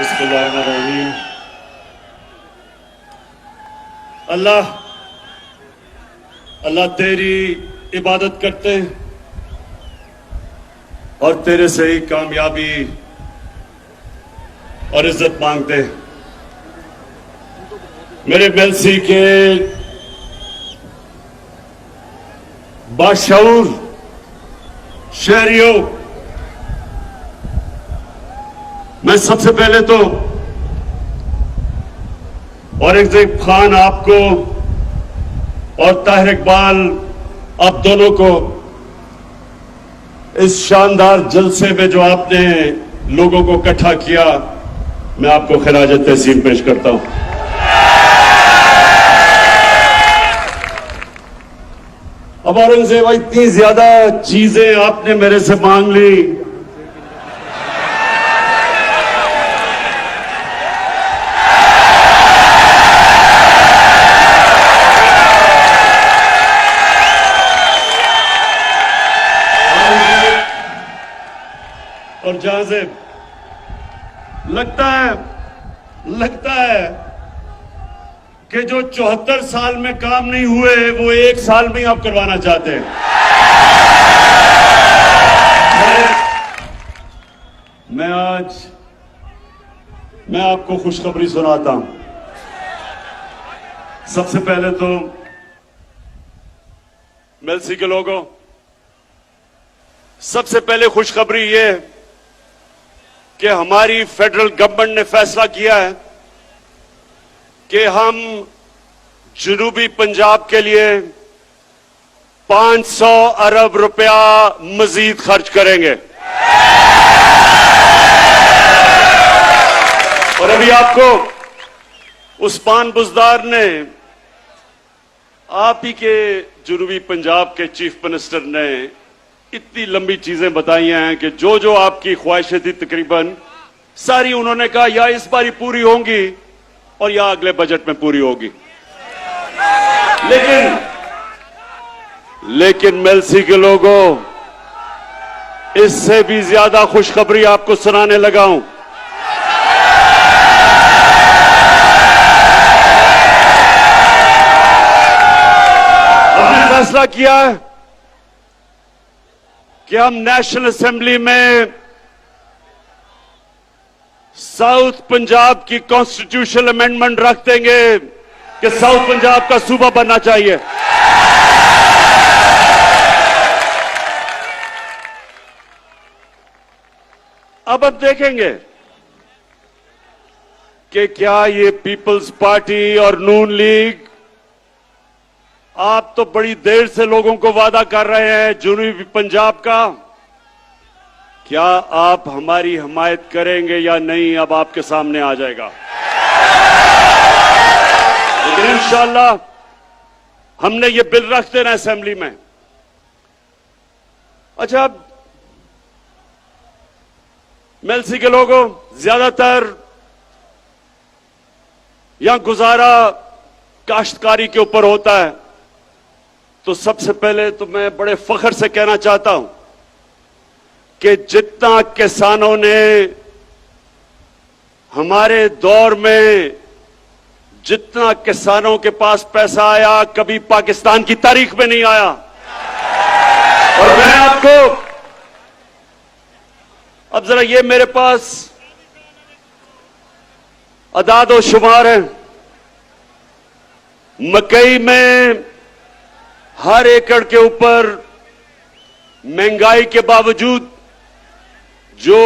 बिस्मिल्लाहिर्रहमानिर्रहीम। अल्लाह अल्लाह तेरी इबादत करते हैं और तेरे से ही कामयाबी और इज्जत मांगते हैं। मेरे मेलसी के बाशऊर शहरियों, मैं सबसे पहले तो औरंगजेब खान आपको और ताहिर इकबाल आप दोनों को इस शानदार जलसे में जो आपने लोगों को इकट्ठा किया, मैं आपको खिराज तहसीन पेश करता हूं। अब औरंगजेब, इतनी ज्यादा चीजें आपने मेरे से मांग ली, और जहां से लगता है कि जो 74 साल में काम नहीं हुए वो 1 साल में ही आप करवाना चाहते हैं। मैं आपको खुशखबरी सुनाता हूं। सबसे पहले तो मेलसी के लोगों, सबसे पहले खुशखबरी ये कि हमारी फेडरल गवर्नमेंट ने फैसला किया है कि हम जनूबी पंजाब के लिए 500 अरब रुपया मजीद खर्च करेंगे। और अभी आपको उस्मान बुज़दार ने, आप ही के जनूबी पंजाब के चीफ मिनिस्टर ने इतनी लंबी चीजें बताई हैं कि जो जो आपकी ख्वाहिशें थी तकरीबन सारी उन्होंने कहा या इस बारी पूरी होंगी और या अगले बजट में पूरी होगी। लेकिन मेलसी के लोगों, इससे भी ज्यादा खुशखबरी आपको सुनाने लगा हूं। हमने फैसला किया है कि हम नेशनल असेंबली में साउथ पंजाब की कॉन्स्टिट्यूशनल अमेंडमेंट रख देंगे कि साउथ पंजाब का सूबा बनना चाहिए। अब हम देखेंगे कि क्या ये पीपल्स पार्टी और नून लीग, आप तो बड़ी देर से लोगों को वादा कर रहे हैं जनूबी पंजाब का, क्या आप हमारी हिमायत करेंगे या नहीं, अब आपके सामने आ जाएगा। लेकिन इंशाअल्लाह हमने ये बिल रख देना असेंबली में। अच्छा, अब मेलसी के लोगों, ज्यादातर यहां गुजारा काश्तकारी के ऊपर होता है, तो सबसे पहले तो मैं बड़े फख्र से कहना चाहता हूं कि जितना किसानों ने हमारे दौर में, जितना किसानों के पास पैसा आया कभी पाकिस्तान की तारीख में नहीं आया। और मैं आपको अब जरा ये मेरे पास अदाद व शुमार है। मकई में हर एकड़ के ऊपर महंगाई के बावजूद जो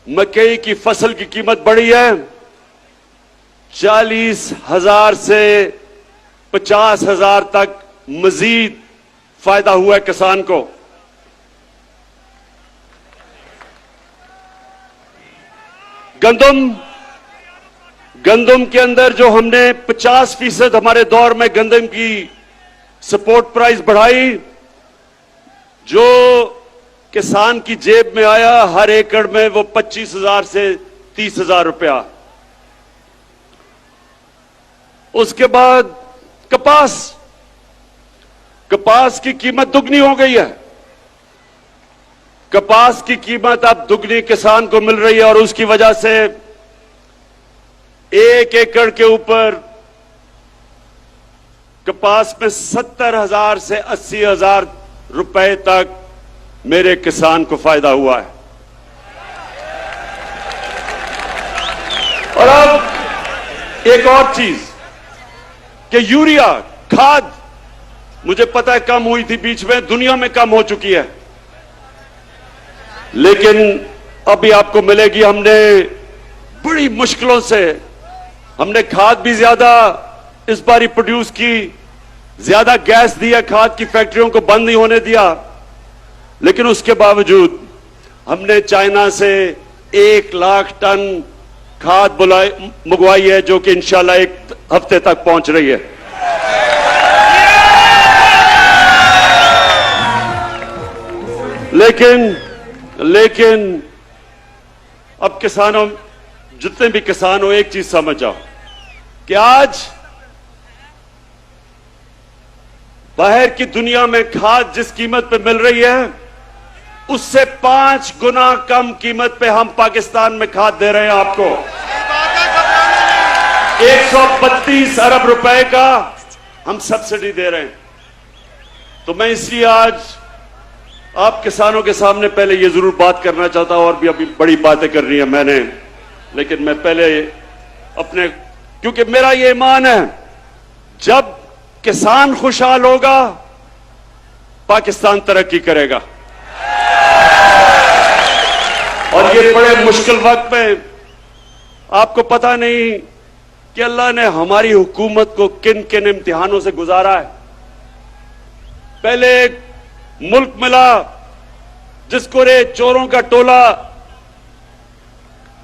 मकई की फसल की कीमत बढ़ी है, 40,000 से 50,000 तक मजीद फायदा हुआ है किसान को। गंदम के अंदर जो हमने 50% हमारे दौर में गंदम की सपोर्ट प्राइस बढ़ाई, जो किसान की जेब में आया हर एकड़ में वो 25,000 से 30,000 रुपया। उसके बाद कपास की कीमत दुगनी हो गई है। कपास की कीमत अब दुगनी किसान को मिल रही है और उसकी वजह से 1 एकड़ के ऊपर कपास में 70,000 से 80,000 रुपए तक मेरे किसान को फायदा हुआ है। और अब एक और चीज कि यूरिया खाद, मुझे पता है कम हुई थी बीच में, दुनिया में कम हो चुकी है, लेकिन अभी आपको मिलेगी। हमने बड़ी मुश्किलों से हमने खाद भी ज्यादा इस बारी प्रोड्यूस की, ज्यादा गैस दिया, खाद की फैक्ट्रियों को बंद नहीं होने दिया, लेकिन उसके बावजूद हमने चाइना से 1 लाख टन खाद मंगवाई है, जो कि इंशाल्लाह 1 हफ्ते तक पहुंच रही है। लेकिन अब किसानों, जितने भी किसान हो, एक चीज समझ जाओ कि आज बाहर की दुनिया में खाद जिस कीमत पे मिल रही है, उससे 5 गुना कम कीमत पे हम पाकिस्तान में खाद दे रहे हैं आपको। 132 अरब रुपए का हम सब्सिडी दे रहे हैं। तो मैं इसलिए आज आप किसानों के सामने पहले ये जरूर बात करना चाहता हूं, और भी अभी बड़ी बातें करनी है मैंने, लेकिन मैं पहले अपने, क्योंकि मेरा ये ईमान है, जब किसान खुशहाल होगा पाकिस्तान तरक्की करेगा। और ये बड़े मुश्किल वक्त में आपको पता नहीं कि अल्लाह ने हमारी हुकूमत को किन किन इम्तिहानों से गुजारा है। पहले एक मुल्क मिला जिसको रे चोरों का टोला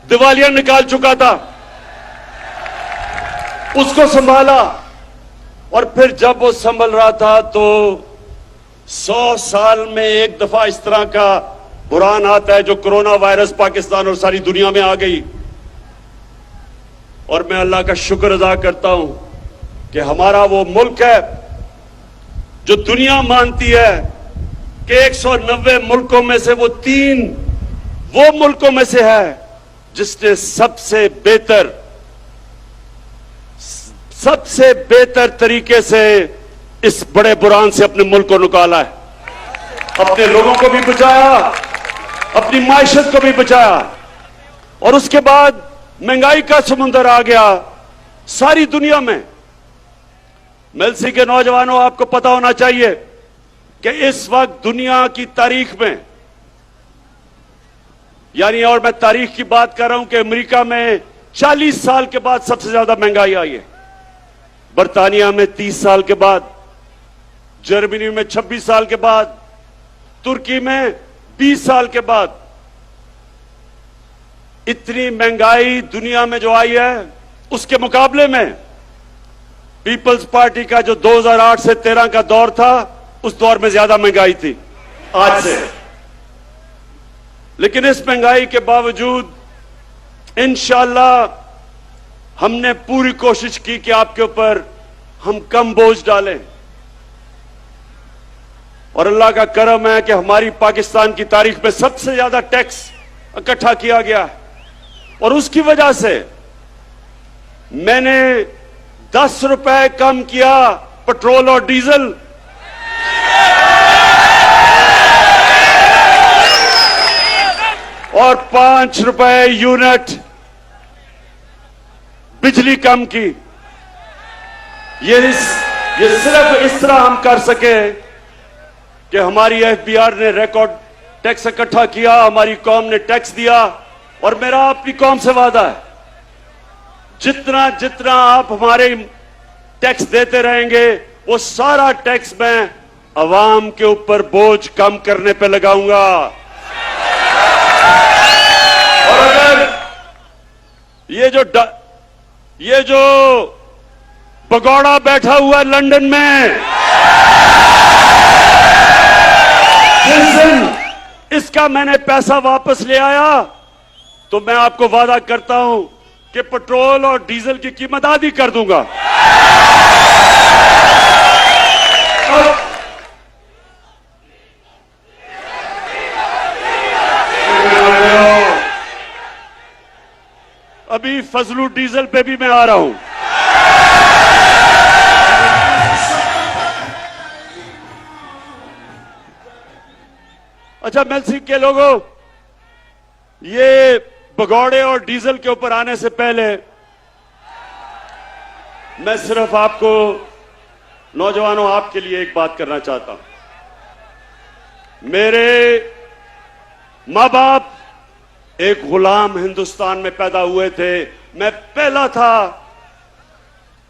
दिवालिया निकाल चुका था, उसको संभाला, और फिर जब वो संभल रहा था तो 100 साल में एक दफा इस तरह का बुरहान आता है, जो कोरोना वायरस पाकिस्तान और सारी दुनिया में आ गई। और मैं अल्लाह का शुक्र अदा करता हूं कि हमारा वो मुल्क है जो दुनिया मानती है कि 190 मुल्कों में से वो 3 वो मुल्कों में से है जिसने सबसे बेहतर तरीके से इस बड़े बुरहान से अपने मुल्क को निकाला है, अपने लोगों को भी बचाया, अपनी माइशत को भी बचाया। और उसके बाद महंगाई का समुंदर आ गया सारी दुनिया में। मेलसी के नौजवानों, आपको पता होना चाहिए कि इस वक्त दुनिया की तारीख में, यानी, और मैं तारीख की बात कर रहा हूं कि अमेरिका में 40 साल के बाद सबसे ज्यादा महंगाई आई है, बर्तानिया में 30 साल के बाद, जर्मनी में 26 साल के बाद, तुर्की में 20 साल के बाद। इतनी महंगाई दुनिया में जो आई है, उसके मुकाबले में पीपल्स पार्टी का जो 2008 से 13 का दौर था, उस दौर में ज्यादा महंगाई थी आज से। लेकिन इस महंगाई के बावजूद इंशाअल्लाह हमने पूरी कोशिश की कि आपके ऊपर हम कम बोझ डालें, और अल्लाह का करम है कि हमारी पाकिस्तान की तारीख में सबसे ज्यादा टैक्स इकट्ठा किया गया है। और उसकी वजह से मैंने 10 रुपए कम किया पेट्रोल और डीजल, और 5 रुपए यूनिट बिजली कम की। ये सिर्फ इस तरह हम कर सके कि हमारी एफबीआर ने रिकॉर्ड टैक्स इकट्ठा किया, हमारी कौम ने टैक्स दिया। और मेरा अपनी कौम से वादा है, जितना जितना आप हमारे टैक्स देते रहेंगे, वो सारा टैक्स मैं अवाम के ऊपर बोझ कम करने पे लगाऊंगा। और अगर ये जो भगौड़ा बैठा हुआ है लंदन में, जिस दिन इसका मैंने पैसा वापस ले आया, तो मैं आपको वादा करता हूं कि पेट्रोल और डीजल की कीमत आधी कर दूंगा। अभी फजलू डीजल पे भी मैं आ रहा हूं। अच्छा, मेलसी के लोगों, ये भगौड़े और डीजल के ऊपर आने से पहले मैं सिर्फ आपको, नौजवानों, आपके लिए एक बात करना चाहता हूं। मेरे मां बाप एक गुलाम हिंदुस्तान में पैदा हुए थे, मैं पहला था।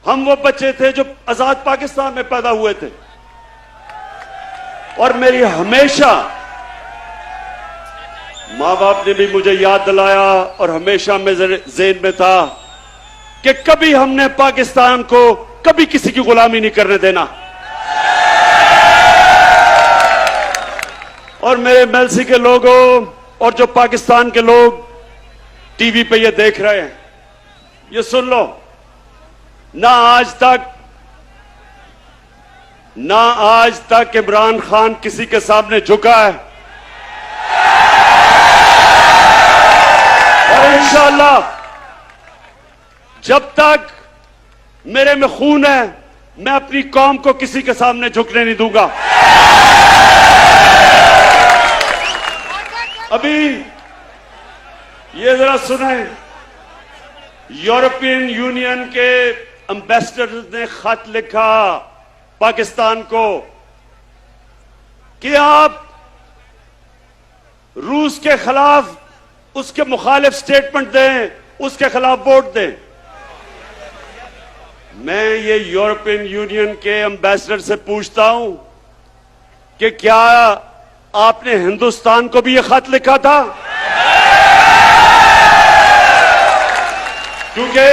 हम वो बच्चे थे जो आजाद पाकिस्तान में पैदा हुए थे। और मेरी हमेशा मां बाप ने भी मुझे याद दिलाया और हमेशा मेरे ज़हन में था कि कभी हमने पाकिस्तान को कभी किसी की गुलामी नहीं करने देना। और मेरे मेलसी के लोगों और जो पाकिस्तान के लोग टीवी पे ये देख रहे हैं, ये सुन लो, ना आज तक इमरान खान किसी के सामने झुका है, और इंशाअल्लाह जब तक मेरे में खून है, मैं अपनी कौम को किसी के सामने झुकने नहीं दूंगा। अभी ये जरा सुने, यूरोपियन यूनियन के एम्बेसडर ने खत लिखा पाकिस्तान को कि आप रूस के खिलाफ उसके मुखालिफ स्टेटमेंट दें, उसके खिलाफ वोट दें। मैं ये यूरोपियन यूनियन के एम्बेसडर से पूछता हूं कि क्या आपने हिंदुस्तान को भी ये खत लिखा था? क्योंकि